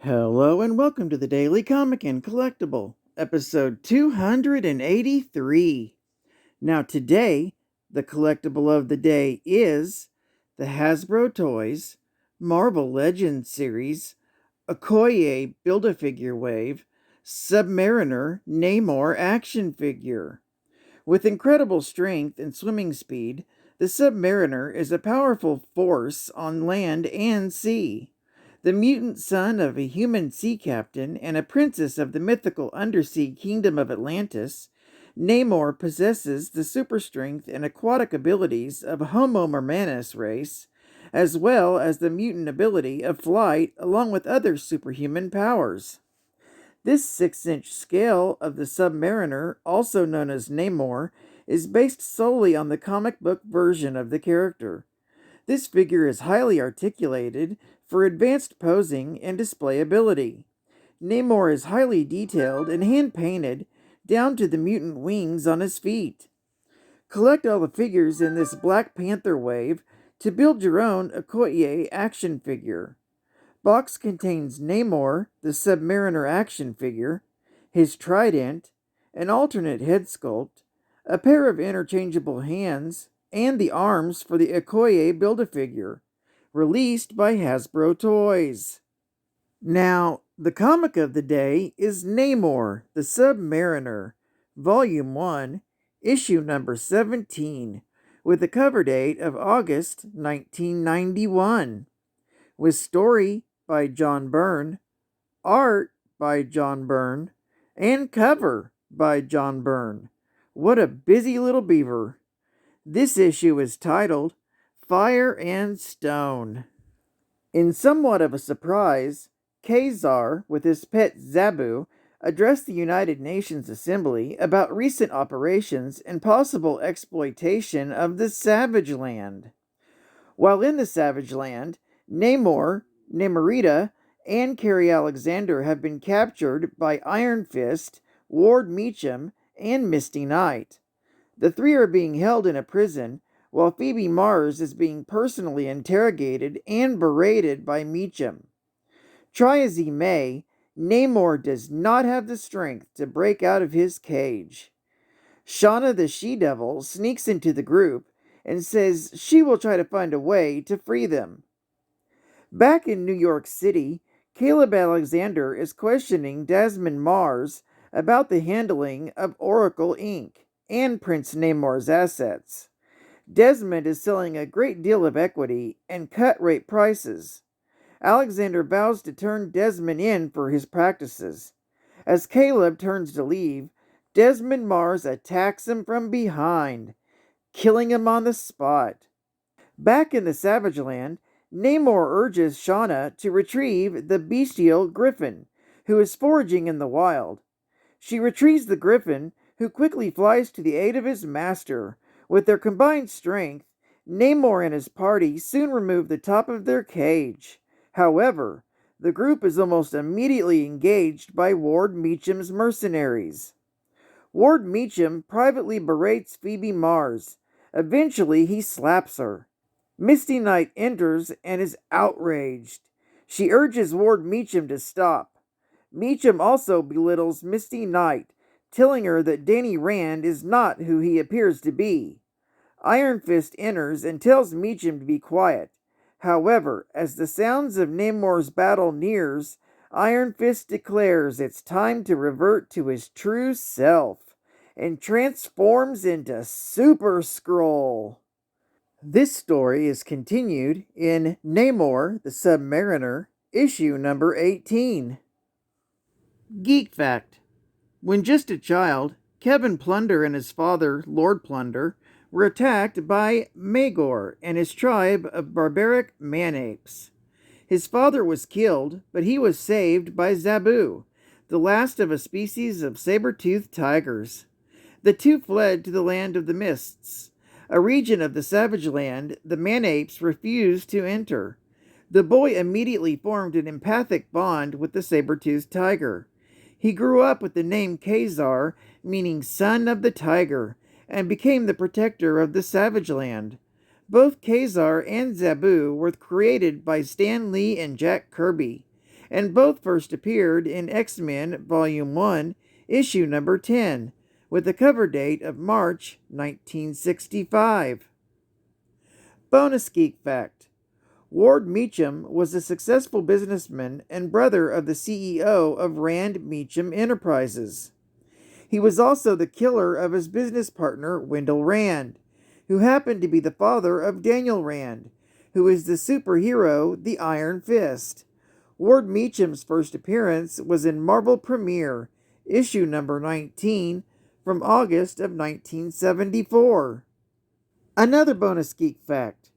Hello and welcome to the Daily Comic and Collectible, episode 283. Now, today, the collectible of the day is the Hasbro Toys Marvel Legends series Okoye Build-A-Figure Wave Submariner Namor action figure. With incredible strength and swimming speed, the Submariner is a powerful force on land and sea. The mutant son of a human sea captain and a princess of the mythical undersea kingdom of Atlantis, Namor possesses the super strength and aquatic abilities of Homo Mermanus race, as well as the mutant ability of flight along with other superhuman powers. This 6-inch scale of the Submariner, also known as Namor, is based solely on the comic book version of the character. This figure is highly articulated for advanced posing and display ability. Namor is highly detailed and hand-painted down to the mutant wings on his feet. Collect all the figures in this Black Panther wave to build your own Okoye action figure. Box contains Namor, the Submariner action figure, his trident, an alternate head sculpt, a pair of interchangeable hands, and the arms for the Okoye Build-A-Figure, released by Hasbro Toys. Now, the comic of the day is Namor, the Submariner, Volume 1, Issue number 17, with a cover date of August 1991, with story by John Byrne, art by John Byrne, and cover by John Byrne. What a busy little beaver. This issue is titled Fire and Stone. In somewhat of a surprise, Kazar, with his pet Zabu, addressed the United Nations Assembly about recent operations and possible exploitation of the Savage Land. While in the Savage Land, Namor, Namorita, and Carrie Alexander have been captured by Iron Fist, Ward Meacham, and Misty Knight. The three are being held in a prison, while Phoebe Mars is being personally interrogated and berated by Meacham. Try as he may, Namor does not have the strength to break out of his cage. Shauna the She-Devil sneaks into the group and says she will try to find a way to free them. Back in New York City, Caleb Alexander is questioning Desmond Mars about the handling of Oracle Inc. and Prince Namor's assets. Desmond is selling a great deal of equity and cut-rate prices. Alexander vows to turn Desmond in for his practices. As Caleb turns to leave, Desmond Mars attacks him from behind, killing him on the spot. Back in the Savage Land, Namor urges Shauna to retrieve the bestial Griffin, who is foraging in the wild. She retrieves the Griffin, who quickly flies to the aid of his master. With their combined strength, Namor and his party soon remove the top of their cage. However, the group is almost immediately engaged by Ward Meacham's mercenaries. Ward Meacham privately berates Phoebe Mars. Eventually, he slaps her. Misty Knight enters and is outraged. She urges Ward Meacham to stop. Meacham also belittles Misty Knight, telling her that Danny Rand is not who he appears to be. Iron Fist enters and tells Meacham to be quiet. However, as the sounds of Namor's battle nears, Iron Fist declares it's time to revert to his true self and transforms into Super Skrull. This story is continued in Namor the Submariner, issue number 18. Geek Fact: when just a child, Kevin Plunder and his father, Lord Plunder, were attacked by Magor and his tribe of barbaric man-apes. His father was killed, but he was saved by Zabu, the last of a species of saber-toothed tigers. The two fled to the land of the mists, a region of the Savage Land the man-apes refused to enter. The boy immediately formed an empathic bond with the saber-toothed tiger. He grew up with the name Kazar, meaning son of the tiger, and became the protector of the Savage Land. Both Kazar and Zabu were created by Stan Lee and Jack Kirby, and both first appeared in X-Men Volume 1, Issue number 10, with a cover date of March 1965. Bonus Geek Fact: Ward Meacham was a successful businessman and brother of the CEO of Rand Meacham Enterprises. He was also the killer of his business partner, Wendell Rand, who happened to be the father of Daniel Rand, who is the superhero the Iron Fist. Ward Meacham's first appearance was in Marvel Premiere, issue number 19, from August of 1974. Another bonus geek fact: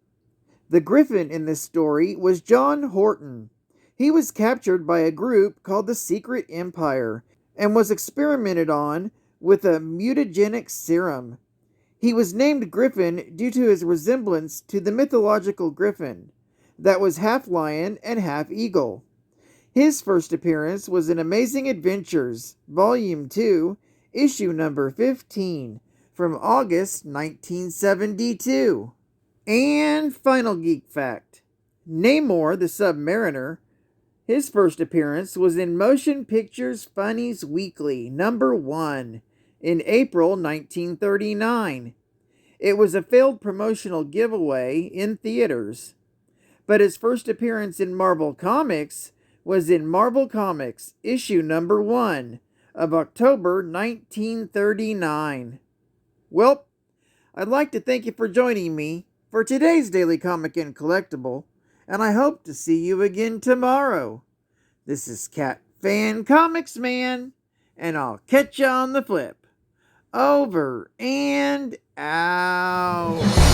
the Griffin in this story was John Horton. He was captured by a group called the Secret Empire and was experimented on with a mutagenic serum. He was named Griffin due to his resemblance to the mythological griffin that was half lion and half eagle. His first appearance was in Amazing Adventures, Volume 2, Issue number 15, from August 1972. And final geek fact: Namor the Submariner, his first appearance was in Motion Pictures Funnies Weekly, number 1, in April 1939. It was a failed promotional giveaway in theaters. But his first appearance in Marvel Comics was in Marvel Comics, issue number 1 of October 1939. Well, I'd like to thank you for joining me for today's Daily Comic and Collectible, and I hope to see you again tomorrow. This is Cat Fan Comics Man, and I'll catch you on the flip. Over and out.